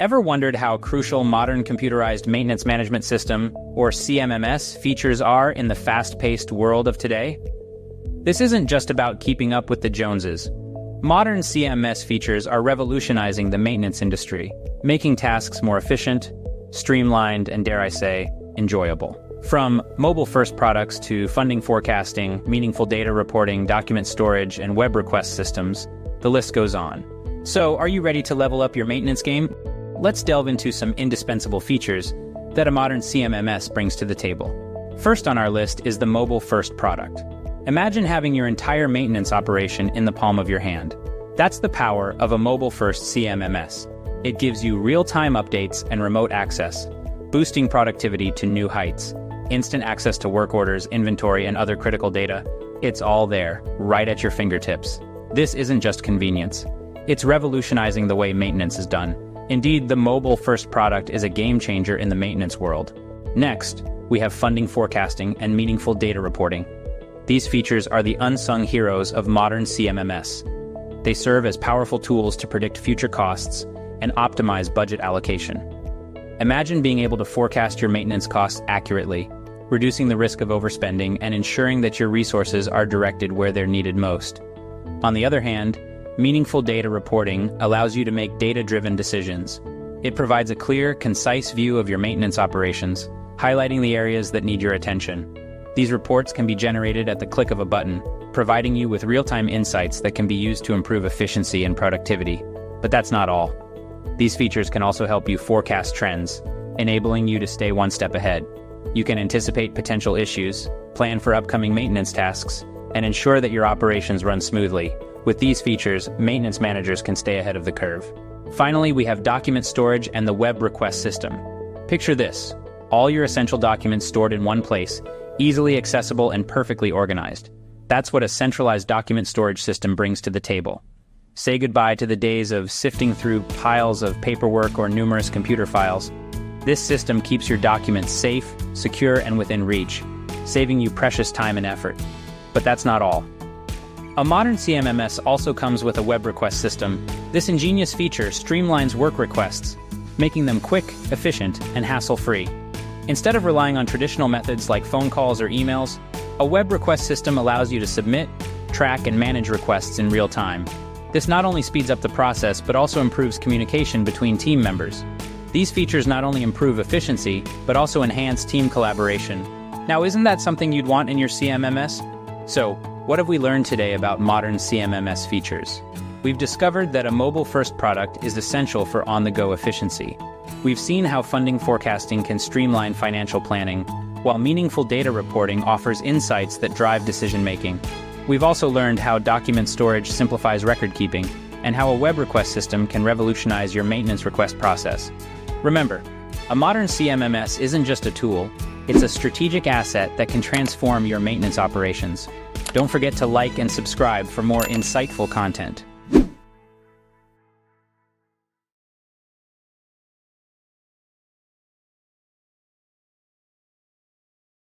Ever wondered how crucial modern computerized maintenance management system, or CMMS, features are in the fast-paced world of today? This isn't just about keeping up with the Joneses. Modern CMMS features are revolutionizing the maintenance industry, making tasks more efficient, streamlined, and dare I say, enjoyable. From mobile-first products to funding forecasting, meaningful data reporting, document storage, and web request systems, the list goes on. So, are you ready to level up your maintenance game? Let's delve into some indispensable features that a modern CMMS brings to the table. First on our list is the mobile-first product. Imagine having your entire maintenance operation in the palm of your hand. That's the power of a mobile-first CMMS. It gives you real-time updates and remote access, boosting productivity to new heights. Instant access to work orders, inventory, and other critical data. It's all there, right at your fingertips. This isn't just convenience. It's revolutionizing the way maintenance is done. Indeed, the mobile-first product is a game-changer in the maintenance world. Next, we have funding forecasting and meaningful data reporting. These features are the unsung heroes of modern CMMS. They serve as powerful tools to predict future costs and optimize budget allocation. Imagine being able to forecast your maintenance costs accurately, reducing the risk of overspending and ensuring that your resources are directed where they're needed most. On the other hand, meaningful data reporting allows you to make data-driven decisions. It provides a clear, concise view of your maintenance operations, highlighting the areas that need your attention. These reports can be generated at the click of a button, providing you with real-time insights that can be used to improve efficiency and productivity. But that's not all. These features can also help you forecast trends, enabling you to stay one step ahead. You can anticipate potential issues, plan for upcoming maintenance tasks, and ensure that your operations run smoothly. With these features, maintenance managers can stay ahead of the curve. Finally, we have document storage and the web request system. Picture this: all your essential documents stored in one place, easily accessible and perfectly organized. That's what a centralized document storage system brings to the table. Say goodbye to the days of sifting through piles of paperwork or numerous computer files. This system keeps your documents safe, secure, and within reach, saving you precious time and effort. But that's not all. A modern CMMS also comes with a web request system. This ingenious feature streamlines work requests, making them quick, efficient, and hassle-free. Instead of relying on traditional methods like phone calls or emails, a web request system allows you to submit, track, and manage requests in real time. This not only speeds up the process, but also improves communication between team members. These features not only improve efficiency, but also enhance team collaboration. Now, isn't that something you'd want in your CMMS? So, what have we learned today about modern CMMS features? We've discovered that a mobile-first product is essential for on-the-go efficiency. We've seen how funding forecasting can streamline financial planning, while meaningful data reporting offers insights that drive decision-making. We've also learned how document storage simplifies record-keeping, and how a web request system can revolutionize your maintenance request process. Remember, a modern CMMS isn't just a tool, it's a strategic asset that can transform your maintenance operations. Don't forget to like and subscribe for more insightful content.